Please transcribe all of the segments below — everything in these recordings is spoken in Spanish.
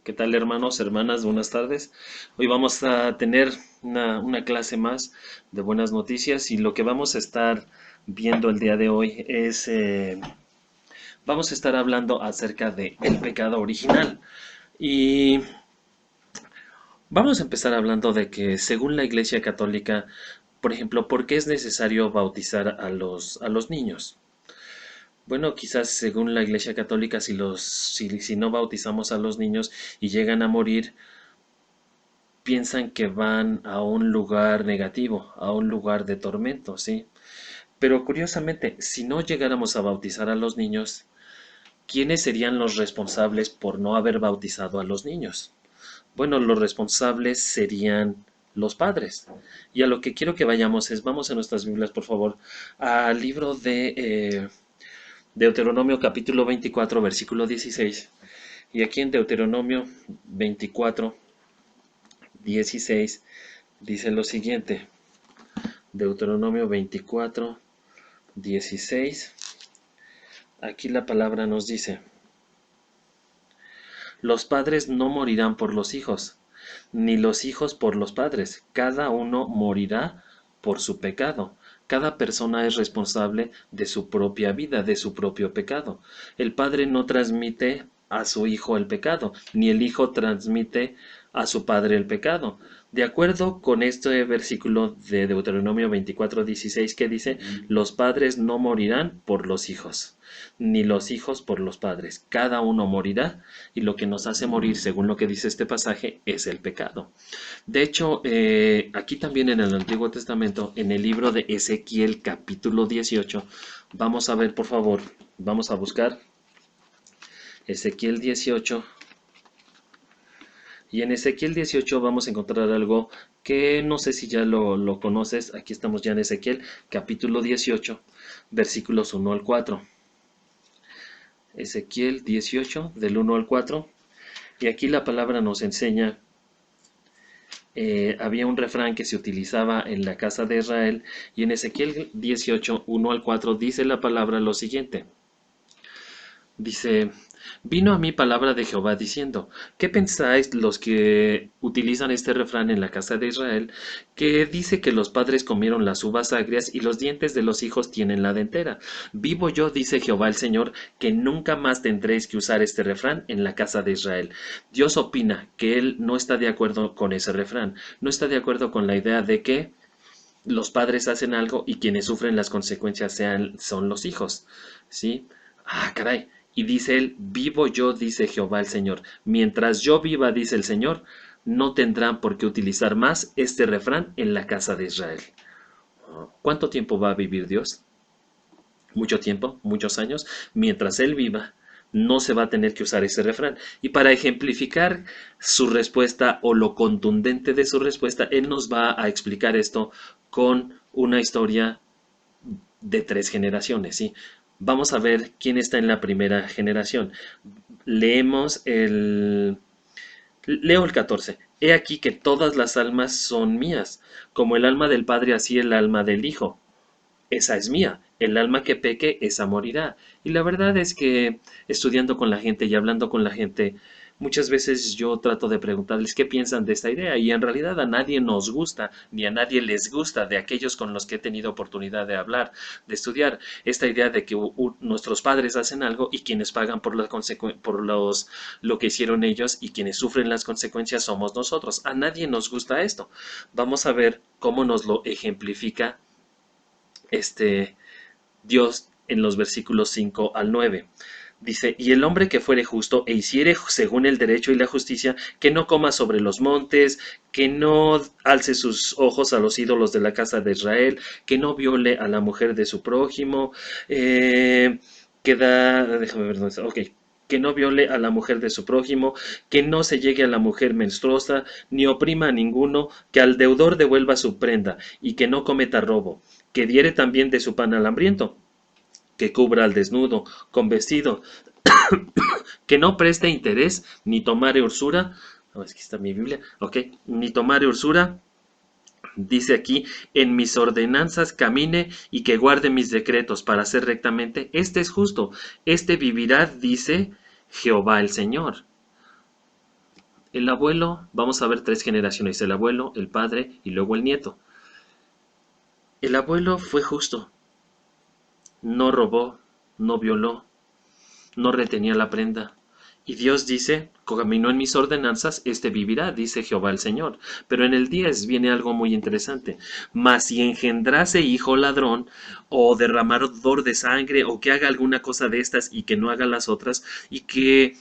¿Qué tal, hermanos, hermanas? Buenas tardes. Hoy vamos a tener una clase más de buenas noticias y lo que vamos a estar viendo el día de hoy es, vamos a estar hablando acerca de el pecado original. Y vamos a empezar hablando de que según la Iglesia Católica, por ejemplo, ¿por qué es necesario bautizar a los niños? Bueno, quizás según la Iglesia Católica, si no bautizamos a los niños y llegan a morir, piensan que van a un lugar negativo, a un lugar de tormento, ¿sí? Pero curiosamente, si no llegáramos a bautizar a los niños, ¿quiénes serían los responsables por no haber bautizado a los niños? Bueno, los responsables serían los padres. Y a lo que quiero que vayamos es, vamos a nuestras Biblias, por favor, al libro de Deuteronomio capítulo 24, versículo 16. Y aquí en Deuteronomio 24, 16 dice lo siguiente. Deuteronomio 24, 16. Aquí la palabra nos dice, los padres no morirán por los hijos, ni los hijos por los padres. Cada uno morirá por su pecado. Cada persona es responsable de su propia vida, de su propio pecado. El padre no transmite a su hijo el pecado, ni el hijo transmite a su padre el pecado. De acuerdo con este versículo de Deuteronomio 24:16 que dice, los padres no morirán por los hijos, ni los hijos por los padres. Cada uno morirá y lo que nos hace morir, según lo que dice este pasaje, es el pecado. De hecho, aquí también en el Antiguo Testamento, en el libro de Ezequiel capítulo 18, vamos a ver, por favor, vamos a buscar Ezequiel 18. Y en Ezequiel 18 vamos a encontrar algo que no sé si ya lo conoces. Aquí estamos ya en Ezequiel capítulo 18, versículos 1 al 4. Ezequiel 18, del 1 al 4. Y aquí la palabra nos enseña, había un refrán que se utilizaba en la casa de Israel, y en Ezequiel 18, 1 al 4 dice la palabra lo siguiente. Dice, vino a mí palabra de Jehová diciendo, ¿qué pensáis los que utilizan este refrán en la casa de Israel, que dice que los padres comieron las uvas agrias y los dientes de los hijos tienen la dentera? Vivo yo, dice Jehová el Señor, que nunca más tendréis que usar este refrán en la casa de Israel. Dios opina que él no está de acuerdo con ese refrán, no está de acuerdo con la idea de que los padres hacen algo y quienes sufren las consecuencias son los hijos, ¿sí? Ah, caray. Y dice él, vivo yo, dice Jehová el Señor. Mientras yo viva, dice el Señor, no tendrán por qué utilizar más este refrán en la casa de Israel. ¿Cuánto tiempo va a vivir Dios? Mucho tiempo, muchos años. Mientras Él viva, no se va a tener que usar ese refrán. Y para ejemplificar su respuesta o lo contundente de su respuesta, Él nos va a explicar esto con una historia de 3 generaciones, ¿sí? Vamos a ver quién está en la primera generación. Leemos el... Leo el 14. He aquí que todas las almas son mías, como el alma del Padre así el alma del Hijo. Esa es mía. El alma que peque, esa morirá. Y la verdad es que estudiando con la gente y hablando con la gente, muchas veces yo trato de preguntarles qué piensan de esta idea y en realidad a nadie nos gusta, ni a nadie les gusta de aquellos con los que he tenido oportunidad de hablar, de estudiar, esta idea de que nuestros padres hacen algo y quienes pagan por lo que hicieron ellos y quienes sufren las consecuencias somos nosotros. A nadie nos gusta esto. Vamos a ver cómo nos lo ejemplifica este Dios en los versículos 5 al 9. Dice, y el hombre que fuere justo e hiciere según el derecho y la justicia, que no coma sobre los montes, que no alce sus ojos a los ídolos de la casa de Israel, que no viole a la mujer de su prójimo, déjame ver dónde está, ok, que no viole a la mujer de su prójimo, que no se llegue a la mujer menstruosa, ni oprima a ninguno, que al deudor devuelva su prenda, y que no cometa robo, que diere también de su pan al hambriento, que cubra al desnudo con vestido, que no preste interés, ni tomare usura, aquí está mi Biblia, ok, ni tomare usura, dice aquí, en mis ordenanzas camine y que guarde mis decretos para hacer rectamente, este es justo, este vivirá, dice Jehová el Señor. El abuelo, vamos a ver tres generaciones, el abuelo, el padre y luego el nieto. El abuelo fue justo, no robó, no violó, no retenía la prenda. Y Dios dice, caminó en mis ordenanzas, este vivirá, dice Jehová el Señor. Pero en el 10 viene algo muy interesante. Mas si engendrase hijo ladrón, o derramador de sangre, o que haga alguna cosa de estas y que no haga las otras, y que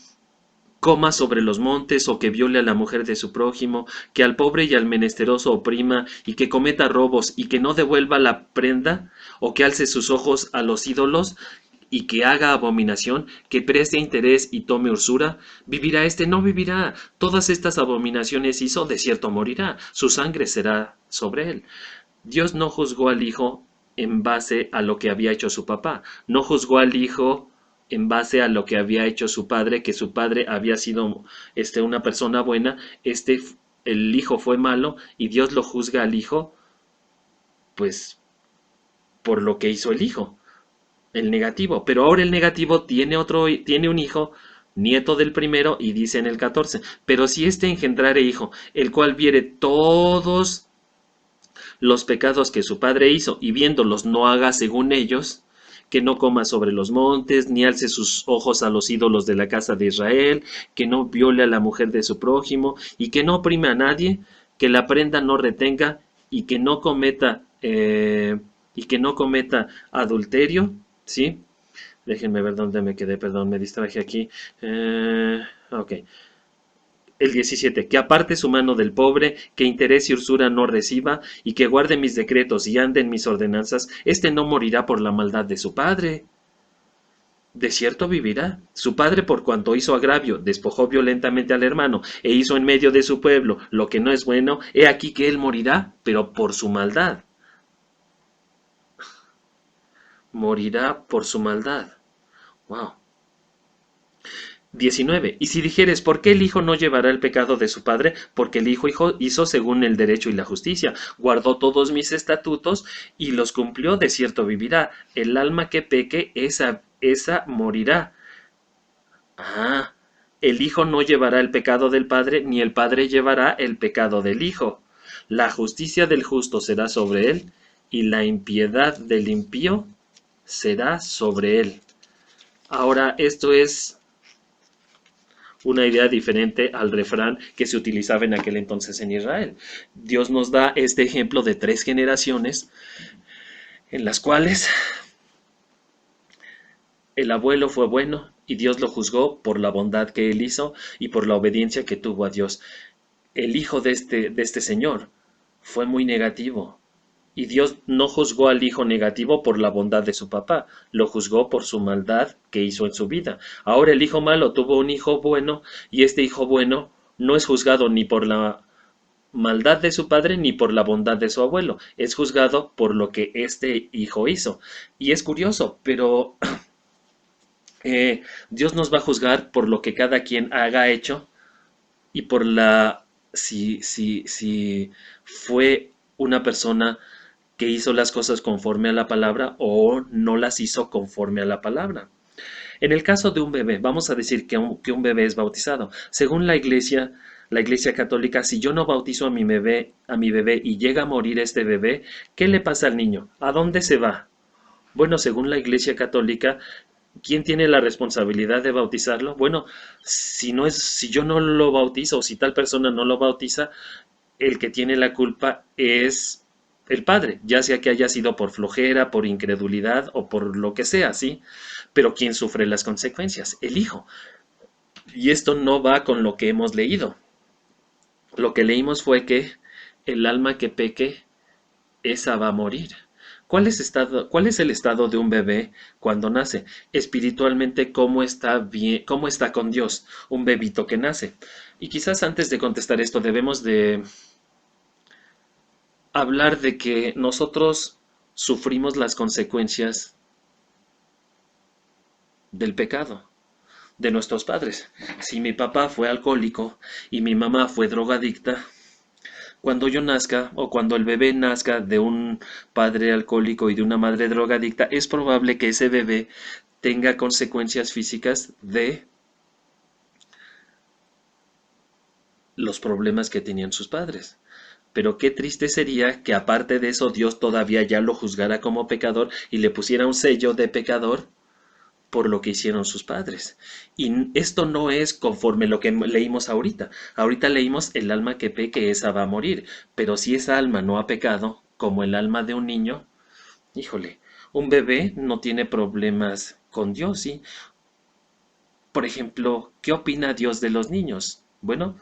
coma sobre los montes, o que viole a la mujer de su prójimo, que al pobre y al menesteroso oprima, y que cometa robos, y que no devuelva la prenda, o que alce sus ojos a los ídolos, y que haga abominación, que preste interés y tome usura, vivirá éste, no vivirá. Todas estas abominaciones hizo, de cierto morirá, su sangre será sobre él. Dios no juzgó al hijo en base a lo que había hecho su papá, no juzgó al hijo en base a lo que había hecho su padre, que su padre había sido una persona buena, el hijo fue malo y Dios lo juzga al hijo, pues por lo que hizo el hijo, el negativo. Pero ahora el negativo tiene un hijo, nieto del primero, y dice en el 14, pero si éste engendrare hijo, el cual viere todos los pecados que su padre hizo, y viéndolos no haga según ellos, que no coma sobre los montes, ni alce sus ojos a los ídolos de la casa de Israel, que no viole a la mujer de su prójimo, y que no oprime a nadie, que la prenda no retenga, y que no cometa, adulterio, ¿sí? Déjenme ver dónde me quedé, perdón, me distraje aquí. Ok. El 17, que aparte su mano del pobre, que interés y usura no reciba, y que guarde mis decretos y ande en mis ordenanzas, éste no morirá por la maldad de su padre. De cierto vivirá. Su padre, por cuanto hizo agravio, despojó violentamente al hermano, e hizo en medio de su pueblo lo que no es bueno, he aquí que él morirá, pero por su maldad. Morirá por su maldad. Wow. 19. Y si dijeres, ¿por qué el hijo no llevará el pecado de su padre? Porque el hijo hizo según el derecho y la justicia, guardó todos mis estatutos y los cumplió, de cierto vivirá. El alma que peque, esa morirá. Ah, el hijo no llevará el pecado del padre, ni el padre llevará el pecado del hijo. La justicia del justo será sobre él, y la impiedad del impío será sobre él. Ahora, esto es una idea diferente al refrán que se utilizaba en aquel entonces en Israel. Dios nos da este ejemplo de tres generaciones en las cuales el abuelo fue bueno y Dios lo juzgó por la bondad que él hizo y por la obediencia que tuvo a Dios. El hijo de este señor fue muy negativo, y Dios no juzgó al hijo negativo por la bondad de su papá, lo juzgó por su maldad que hizo en su vida. Ahora el hijo malo tuvo un hijo bueno, y este hijo bueno no es juzgado ni por la maldad de su padre ni por la bondad de su abuelo, es juzgado por lo que este hijo hizo. Y es curioso, pero Dios nos va a juzgar por lo que cada quien haga hecho y por si fue una persona que hizo las cosas conforme a la palabra o no las hizo conforme a la palabra. En el caso de un bebé, vamos a decir que un bebé es bautizado. Según la Iglesia Católica, si yo no bautizo a mi bebé y llega a morir este bebé, ¿qué le pasa al niño? ¿A dónde se va? Bueno, según la Iglesia Católica, ¿quién tiene la responsabilidad de bautizarlo? Bueno, si yo no lo bautizo o si tal persona no lo bautiza, el que tiene la culpa es el padre, ya sea que haya sido por flojera, por incredulidad o por lo que sea, ¿sí? Pero ¿quién sufre las consecuencias? El hijo. Y esto no va con lo que hemos leído. Lo que leímos fue que el alma que peque, esa va a morir. ¿Cuál es el estado de un bebé cuando nace? Espiritualmente, ¿cómo está bien, cómo está con Dios? Un bebito que nace. Y quizás antes de contestar esto debemos de hablar de que nosotros sufrimos las consecuencias del pecado de nuestros padres. Si mi papá fue alcohólico y mi mamá fue drogadicta, cuando yo nazca o cuando el bebé nazca de un padre alcohólico y de una madre drogadicta, es probable que ese bebé tenga consecuencias físicas los problemas que tenían sus padres. Pero qué triste sería que aparte de eso Dios todavía ya lo juzgara como pecador y le pusiera un sello de pecador por lo que hicieron sus padres. Y esto no es conforme lo que leímos ahorita. Ahorita leímos el alma que peque, esa va a morir. Pero si esa alma no ha pecado, como el alma de un niño, híjole, un bebé no tiene problemas con Dios, ¿sí? Por ejemplo, ¿qué opina Dios de los niños? Bueno,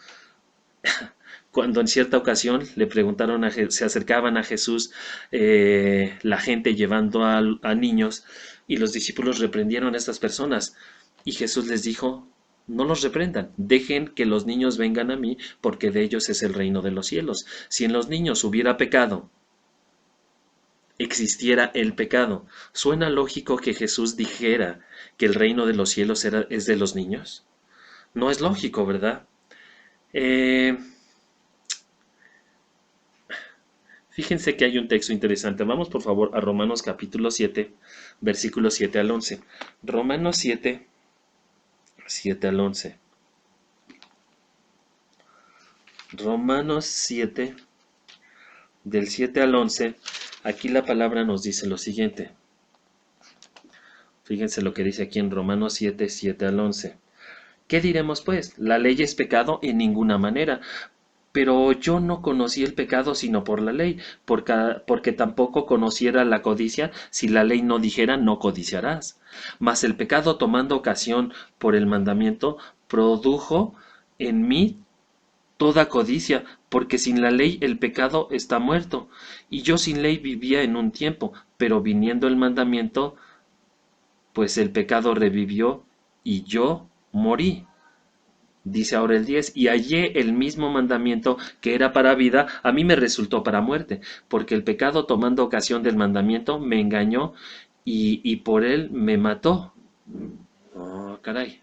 cuando en cierta ocasión le preguntaron se acercaban a Jesús la gente llevando a niños y los discípulos reprendieron a estas personas y Jesús les dijo, no los reprendan, dejen que los niños vengan a mí porque de ellos es el reino de los cielos. Si en los niños hubiera pecado, existiera el pecado, ¿suena lógico que Jesús dijera que el reino de los cielos es de los niños? No es lógico, ¿verdad? Eh, Fíjense que hay un texto interesante. Vamos por favor a Romanos capítulo 7, versículos 7 al 11. Romanos 7, 7 al 11. Romanos 7, del 7 al 11. Aquí la palabra nos dice lo siguiente. Fíjense lo que dice aquí en Romanos 7, 7 al 11. ¿Qué diremos pues? ¿La ley es pecado? En ninguna manera. Pero yo no conocí el pecado sino por la ley, porque tampoco conociera la codicia si la ley no dijera no codiciarás. Mas el pecado tomando ocasión por el mandamiento produjo en mí toda codicia, porque sin la ley el pecado está muerto. Y yo sin ley vivía en un tiempo, pero viniendo el mandamiento, pues el pecado revivió y yo morí. Dice ahora el 10, y hallé el mismo mandamiento que era para vida, a mí me resultó para muerte, porque el pecado tomando ocasión del mandamiento me engañó y por él me mató. Oh, caray.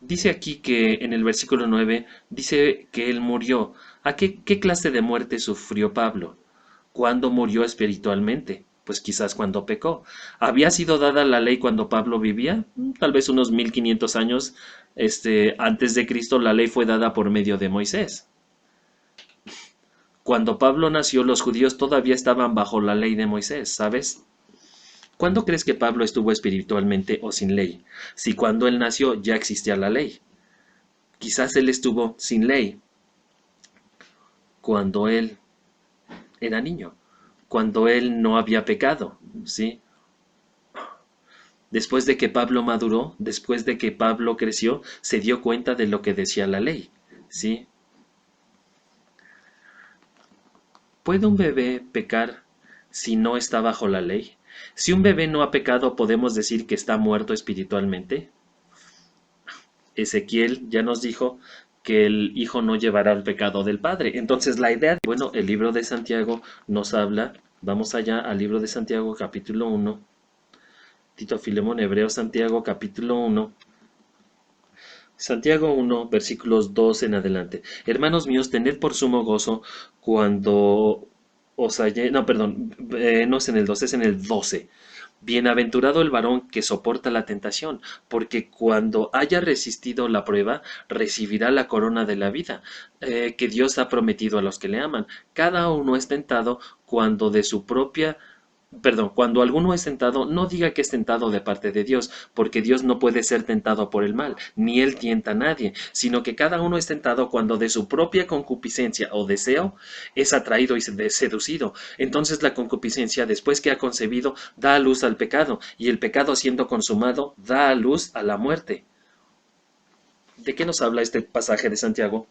Dice aquí que en el versículo 9, dice que él murió. ¿A qué clase de muerte sufrió Pablo? ¿Cuándo murió espiritualmente? Pues quizás cuando pecó. ¿Había sido dada la ley cuando Pablo vivía? Tal vez unos 1500 años antes de Cristo la ley fue dada por medio de Moisés. Cuando Pablo nació los judíos todavía estaban bajo la ley de Moisés, ¿sabes? ¿Cuándo crees que Pablo estuvo espiritualmente o sin ley? Si cuando él nació ya existía la ley. Quizás él estuvo sin ley cuando él era niño, cuando él no había pecado, ¿sí? Después de que Pablo maduró, después de que Pablo creció, se dio cuenta de lo que decía la ley, ¿sí? ¿Puede un bebé pecar si no está bajo la ley? Si un bebé no ha pecado, ¿podemos decir que está muerto espiritualmente? Ezequiel ya nos dijo que el hijo no llevará el pecado del padre. Entonces la idea, bueno, el libro de Santiago nos habla, vamos allá al libro de Santiago capítulo 1, Tito, Filemón, Hebreo, Santiago capítulo 1, Santiago 1, versículos 2 en adelante. Hermanos míos, tened por sumo gozo cuando os hallé, no, perdón, no es en el 12, es en el 12. Bienaventurado el varón que soporta la tentación, porque cuando haya resistido la prueba, recibirá la corona de la vida, que Dios ha prometido a los que le aman. Cada uno es tentado cuando de su propia cuando alguno es tentado, no diga que es tentado de parte de Dios, porque Dios no puede ser tentado por el mal, ni él tienta a nadie, sino que cada uno es tentado cuando de su propia concupiscencia o deseo es atraído y seducido. Entonces la concupiscencia, después que ha concebido, da a luz al pecado, y el pecado siendo consumado, da a luz a la muerte. ¿De qué nos habla este pasaje de Santiago?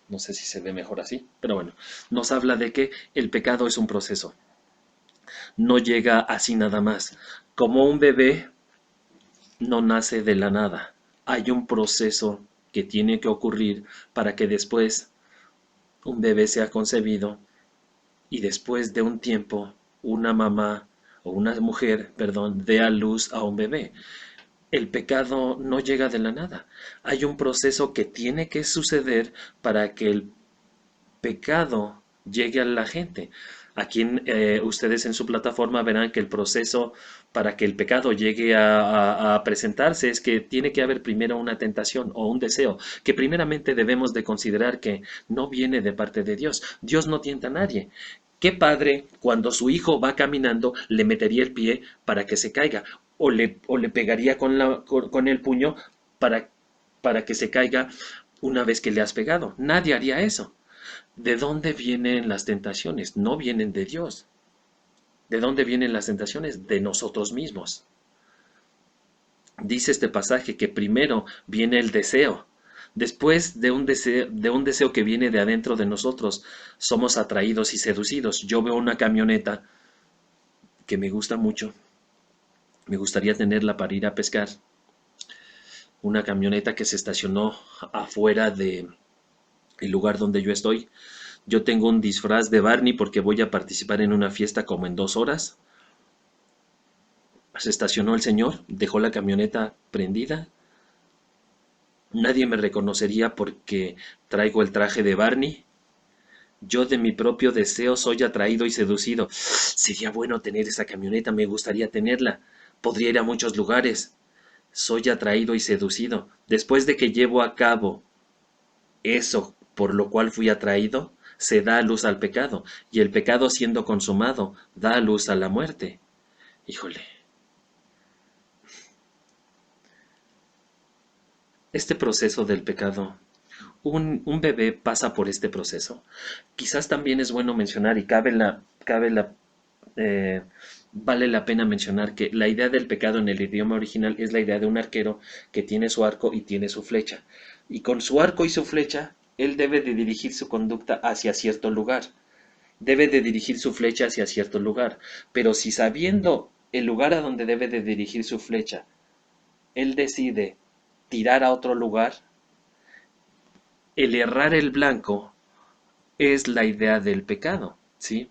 No sé si se ve mejor así, pero bueno, nos habla de que el pecado es un proceso. No llega así nada más. Como un bebé no nace de la nada. Hay un proceso que tiene que ocurrir para que después un bebé sea concebido y después de un tiempo una mamá o una mujer, perdón, dé a luz a un bebé. El pecado no llega de la nada. Hay un proceso que tiene que suceder para que el pecado llegue a la gente. Aquí ustedes en su plataforma verán que el proceso para que el pecado llegue a presentarse es que tiene que haber primero una tentación o un deseo, que primeramente debemos de considerar que no viene de parte de Dios. Dios no tienta a nadie. ¿Qué padre, cuando su hijo va caminando, le metería el pie para que se caiga? O le pegaría con el puño para, para que se caiga una vez que le has pegado. Nadie haría eso. ¿De dónde vienen las tentaciones? No vienen de Dios. ¿De dónde vienen las tentaciones? De nosotros mismos. Dice este pasaje que primero viene el deseo. Después de un deseo que viene de adentro de nosotros, somos atraídos y seducidos. Yo veo una camioneta que me gusta mucho. Me gustaría tenerla para ir a pescar. Una camioneta que se estacionó afuera del lugar donde yo estoy. Yo tengo un disfraz de Barney porque voy a participar en una fiesta como en 2 horas. Se estacionó el señor, dejó la camioneta prendida. Nadie me reconocería porque traigo el traje de Barney. Yo de mi propio deseo soy atraído y seducido. Sería bueno tener esa camioneta, me gustaría tenerla. Podría ir a muchos lugares. Soy atraído y seducido. Después de que llevo a cabo eso por lo cual fui atraído, se da a luz al pecado, y el pecado siendo consumado da a luz a la muerte. Híjole, este proceso del pecado, un bebé pasa por este proceso. Quizás también es bueno mencionar y eh, vale la pena mencionar que la idea del pecado en el idioma original es la idea de un arquero que tiene su arco y tiene su flecha. Y con su arco y su flecha, él debe de dirigir su conducta hacia cierto lugar. Debe de dirigir su flecha hacia cierto lugar. Pero si sabiendo el lugar a donde debe de dirigir su flecha, él decide tirar a otro lugar, el errar el blanco es la idea del pecado, ¿sí?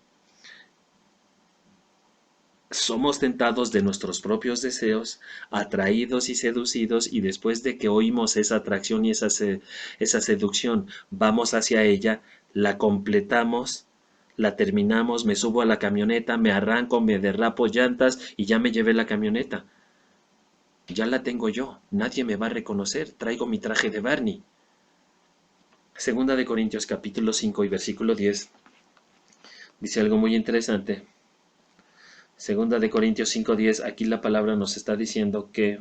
Somos tentados de nuestros propios deseos, atraídos y seducidos, y después de que oímos esa atracción y esa seducción, vamos hacia ella, la completamos, la terminamos, me subo a la camioneta, me arranco, me derrapo llantas y ya me llevé la camioneta. Ya la tengo yo, nadie me va a reconocer, traigo mi traje de Barney. Segunda de Corintios capítulo 5 y versículo 10 dice algo muy interesante. Segunda de Corintios 5:10, aquí la palabra nos está diciendo que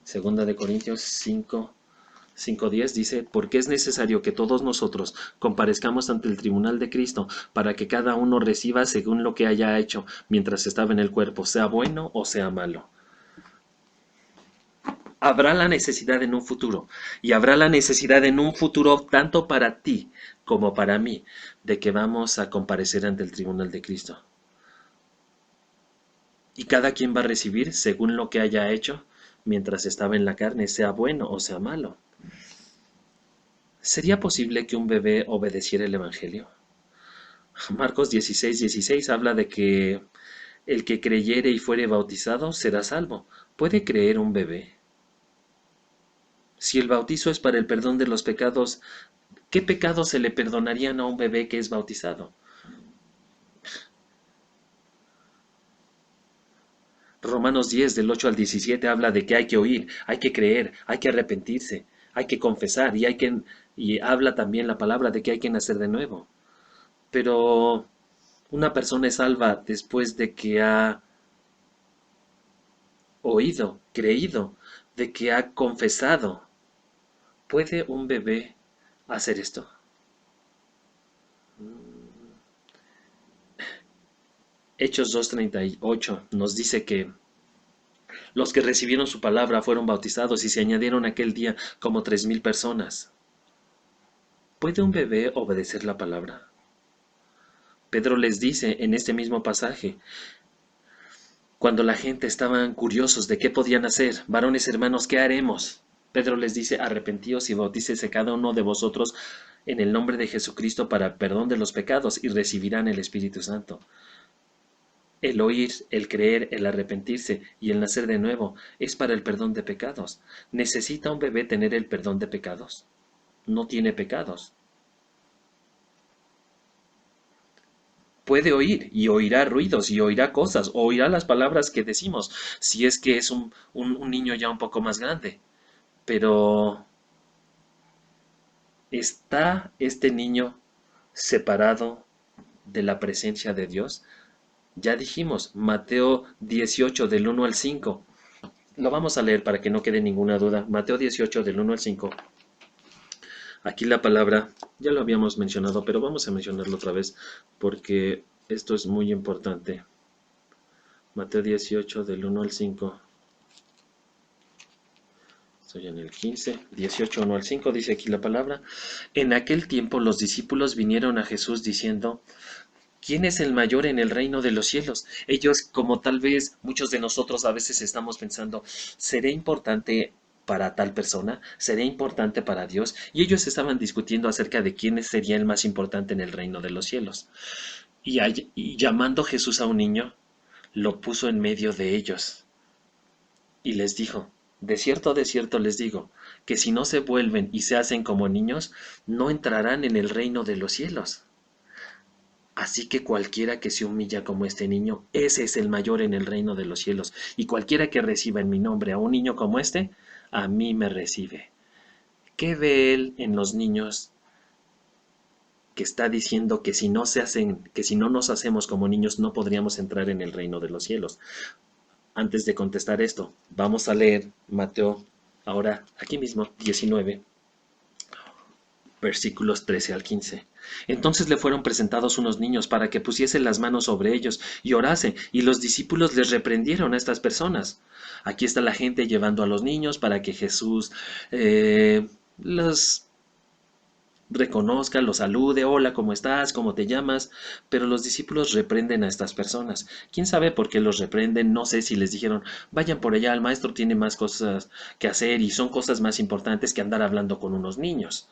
Segunda de Corintios 5:10 dice, porque es necesario que todos nosotros comparezcamos ante el tribunal de Cristo para que cada uno reciba según lo que haya hecho mientras estaba en el cuerpo, sea bueno o sea malo. Habrá la necesidad en un futuro, y habrá la necesidad en un futuro tanto para ti como para mí, de que vamos a comparecer ante el tribunal de Cristo. Y cada quien va a recibir según lo que haya hecho mientras estaba en la carne, sea bueno o sea malo. ¿Sería posible que un bebé obedeciera el Evangelio? Marcos 16:16 habla de que el que creyere y fuere bautizado será salvo. ¿Puede creer un bebé? Si el bautizo es para el perdón de los pecados, ¿qué pecados se le perdonarían a un bebé que es bautizado? Romanos 10 del 8 al 17 habla de que hay que oír, hay que creer, hay que arrepentirse, hay que confesar y habla también la palabra de que hay que nacer de nuevo. Pero una persona es salva después de que ha oído, creído, de que ha confesado. ¿Puede un bebé hacer esto? Hechos 2:38 nos dice que los que recibieron su palabra fueron bautizados y se añadieron aquel día como 3,000 personas. ¿Puede un bebé obedecer la palabra? Pedro les dice en este mismo pasaje, cuando la gente estaban curiosos de qué podían hacer, varones hermanos, ¿qué haremos? Pedro les dice, arrepentíos y bautícese cada uno de vosotros en el nombre de Jesucristo para el perdón de los pecados y recibirán el Espíritu Santo. El oír, el creer, el arrepentirse y el nacer de nuevo es para el perdón de pecados. ¿Necesita un bebé tener el perdón de pecados? no tiene pecados. Puede oír y oirá ruidos y oirá cosas, o oirá las palabras que decimos, si es que es un niño ya un poco más grande. Pero ¿está este niño separado de la presencia de Dios? Ya dijimos, Mateo 18 del 1 al 5. Lo vamos a leer para que no quede ninguna duda. Mateo 18 del 1 al 5. Aquí la palabra, ya lo habíamos mencionado, pero vamos a mencionarlo otra vez porque esto es muy importante. Mateo 18 del 1 al 5. Estoy en el 15, 18, 1 al 5, dice aquí la palabra. En aquel tiempo los discípulos vinieron a Jesús diciendo, ¿quién es el mayor en el reino de los cielos? Ellos, como tal vez muchos de nosotros a veces estamos pensando, ¿seré importante para tal persona? ¿Seré importante para Dios? Y ellos estaban discutiendo acerca de quién sería el más importante en el reino de los cielos. Y llamando Jesús a un niño, lo puso en medio de ellos y les dijo, de cierto les digo, que si no se vuelven y se hacen como niños, no entrarán en el reino de los cielos. Así que cualquiera que se humilla como este niño, ese es el mayor en el reino de los cielos. Y cualquiera que reciba en mi nombre a un niño como este, a mí me recibe. ¿Qué ve él en los niños que está diciendo que si no se hacen, que si no nos hacemos como niños, no podríamos entrar en el reino de los cielos? Antes de contestar esto, vamos a leer Mateo, ahora aquí mismo, 19, versículos 13 al 15. Entonces le fueron presentados unos niños para que pusiese las manos sobre ellos y orase, y los discípulos les reprendieron a estas personas. Aquí está la gente llevando a los niños para que Jesús los reconozca, los salude, hola, ¿cómo estás? ¿Cómo te llamas? Pero los discípulos reprenden a estas personas. ¿Quién sabe por qué los reprenden? No sé si les dijeron, vayan por allá, el maestro tiene más cosas que hacer y son cosas más importantes que andar hablando con unos niños.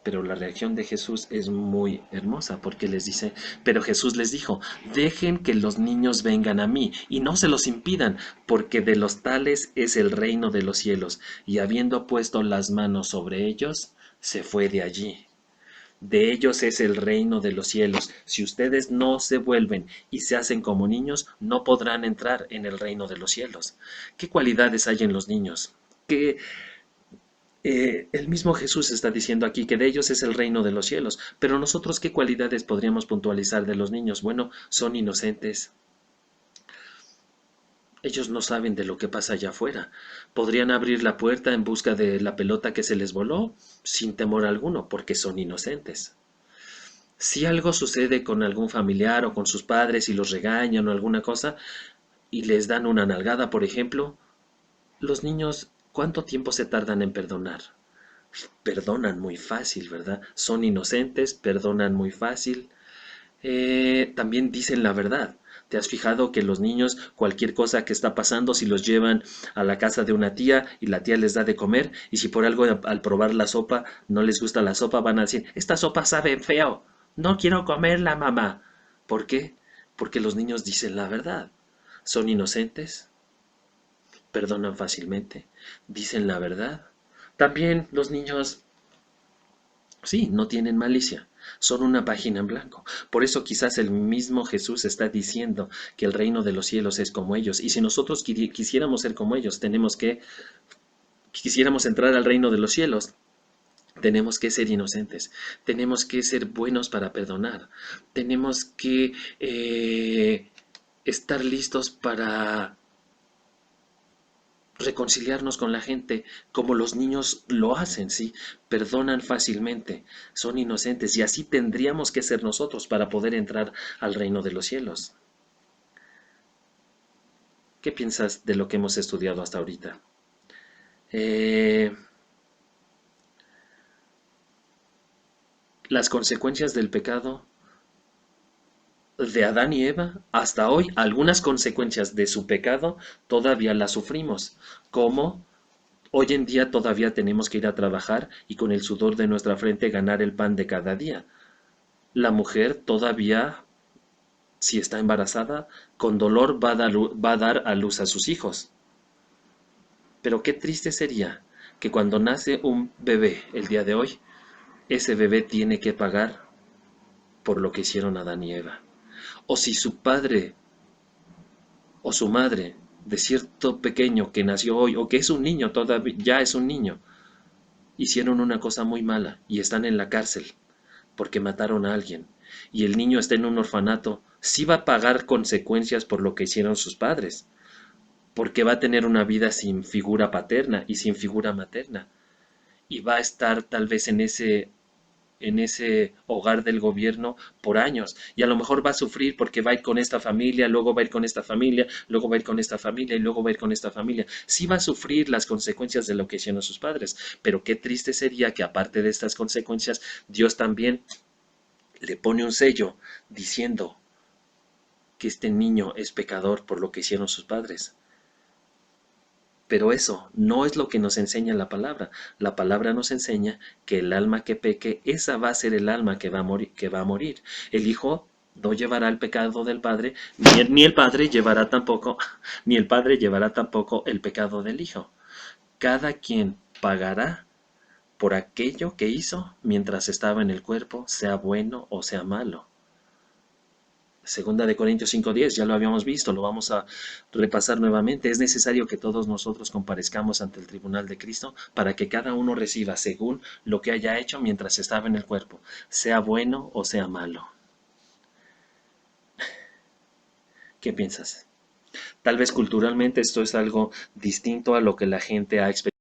Pero la reacción de Jesús es muy hermosa porque les dice, pero Jesús les dijo, dejen que los niños vengan a mí y no se los impidan, porque de los tales es el reino de los cielos. Y habiendo puesto las manos sobre ellos, se fue de allí. De ellos es el reino de los cielos. Si ustedes no se vuelven y se hacen como niños, no podrán entrar en el reino de los cielos. ¿Qué cualidades hay en los niños? ¿Qué, el mismo Jesús está diciendo aquí que de ellos es el reino de los cielos, pero nosotros ¿qué cualidades podríamos puntualizar de los niños? Bueno, son inocentes. Ellos no saben de lo que pasa allá afuera. Podrían abrir la puerta en busca de la pelota que se les voló sin temor alguno, porque son inocentes. Si algo sucede con algún familiar o con sus padres y los regañan o alguna cosa y les dan una nalgada, por ejemplo, los niños, ¿cuánto tiempo se tardan en perdonar? Perdonan muy fácil, ¿verdad? Son inocentes, perdonan muy fácil. También dicen la verdad. ¿Te has fijado que los niños, cualquier cosa que está pasando, si los llevan a la casa de una tía y la tía les da de comer, y si por algo al probar la sopa no les gusta la sopa, van a decir, esta sopa sabe feo, no quiero comerla, mamá? ¿Por qué? Porque los niños dicen la verdad. Son inocentes, perdonan fácilmente, dicen la verdad. También los niños, sí, no tienen malicia, son una página en blanco. Por eso quizás el mismo Jesús está diciendo que el reino de los cielos es como ellos. Y si nosotros quisiéramos ser como ellos, quisiéramos entrar al reino de los cielos, tenemos que ser inocentes, tenemos que ser buenos para perdonar, tenemos que estar listos para reconciliarnos con la gente como los niños lo hacen, ¿sí? Perdonan fácilmente, son inocentes y así tendríamos que ser nosotros para poder entrar al reino de los cielos. ¿Qué piensas de lo que hemos estudiado hasta ahorita? Eh, las consecuencias del pecado de Adán y Eva, hasta hoy, algunas consecuencias de su pecado todavía las sufrimos, como hoy en día todavía tenemos que ir a trabajar y con el sudor de nuestra frente ganar el pan de cada día. La mujer todavía, si está embarazada, con dolor va a dar a luz a sus hijos. Pero qué triste sería que cuando nace un bebé el día de hoy, ese bebé tiene que pagar por lo que hicieron Adán y Eva. O si su padre o su madre de cierto pequeño que nació hoy o que es un niño, todavía ya es un niño, hicieron una cosa muy mala y están en la cárcel porque mataron a alguien y el niño está en un orfanato, sí va a pagar consecuencias por lo que hicieron sus padres, porque va a tener una vida sin figura paterna y sin figura materna y va a estar tal vez en ese hogar del gobierno por años y a lo mejor va a sufrir porque va a ir con esta familia, luego va a ir con esta familia, luego va a ir con esta familia y luego va a ir con esta familia. Sí va a sufrir las consecuencias de lo que hicieron sus padres, pero qué triste sería que aparte de estas consecuencias, Dios también le pone un sello diciendo que este niño es pecador por lo que hicieron sus padres. Pero eso no es lo que nos enseña la palabra. La palabra nos enseña que el alma que peque, esa va a ser el alma que va a morir, que va a morir. El hijo no llevará el pecado del padre, ni el padre llevará tampoco, ni el padre llevará tampoco el pecado del hijo. Cada quien pagará por aquello que hizo mientras estaba en el cuerpo, sea bueno o sea malo. Segunda de Corintios 5:10, ya lo habíamos visto, lo vamos a repasar nuevamente. Es necesario que todos nosotros comparezcamos ante el tribunal de Cristo para que cada uno reciba según lo que haya hecho mientras estaba en el cuerpo, sea bueno o sea malo. ¿Qué piensas? Tal vez culturalmente esto es algo distinto a lo que la gente ha experimentado.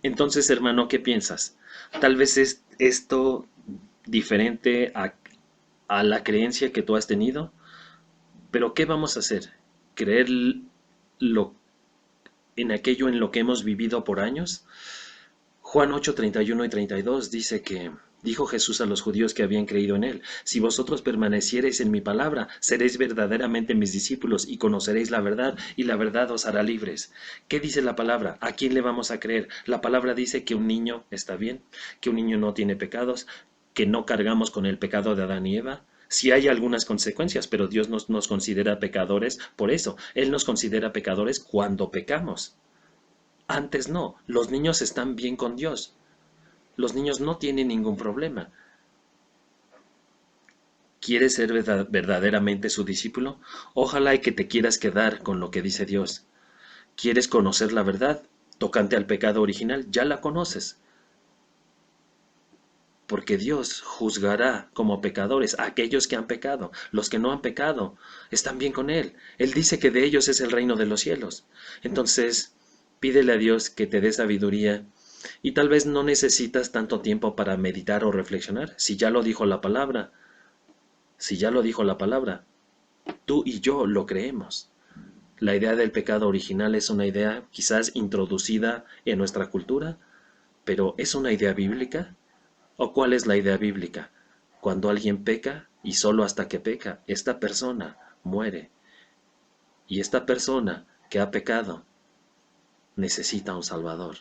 Entonces, hermano, ¿qué piensas? Tal vez es esto diferente a la creencia que tú has tenido, pero ¿qué vamos a hacer? ¿Creer lo en aquello en lo que hemos vivido por años? Juan 8:31 y 32 dice que dijo Jesús a los judíos que habían creído en él: si vosotros permaneciereis en mi palabra, seréis verdaderamente mis discípulos y conoceréis la verdad, y la verdad os hará libres. ¿Qué dice la palabra? ¿A quién le vamos a creer? La palabra dice que un niño está bien, que un niño no tiene pecados, que no cargamos con el pecado de Adán y Eva. Sí hay algunas consecuencias, pero Dios nos considera pecadores por eso. Él nos considera pecadores cuando pecamos. Antes no, los niños están bien con Dios. Los niños no tienen ningún problema. ¿Quieres ser verdaderamente su discípulo? Ojalá y que te quieras quedar con lo que dice Dios. ¿Quieres conocer la verdad tocante al pecado original? Ya la conoces, porque Dios juzgará como pecadores a aquellos que han pecado. Los que no han pecado están bien con Él. Él dice que de ellos es el reino de los cielos. Entonces, pídele a Dios que te dé sabiduría. Y tal vez no necesitas tanto tiempo para meditar o reflexionar, si ya lo dijo la palabra. Si ya lo dijo la palabra, tú y yo lo creemos. La idea del pecado original es una idea quizás introducida en nuestra cultura, pero ¿es una idea bíblica? ¿O cuál es la idea bíblica? Cuando alguien peca y solo hasta que peca, esta persona muere. Y esta persona que ha pecado necesita un Salvador.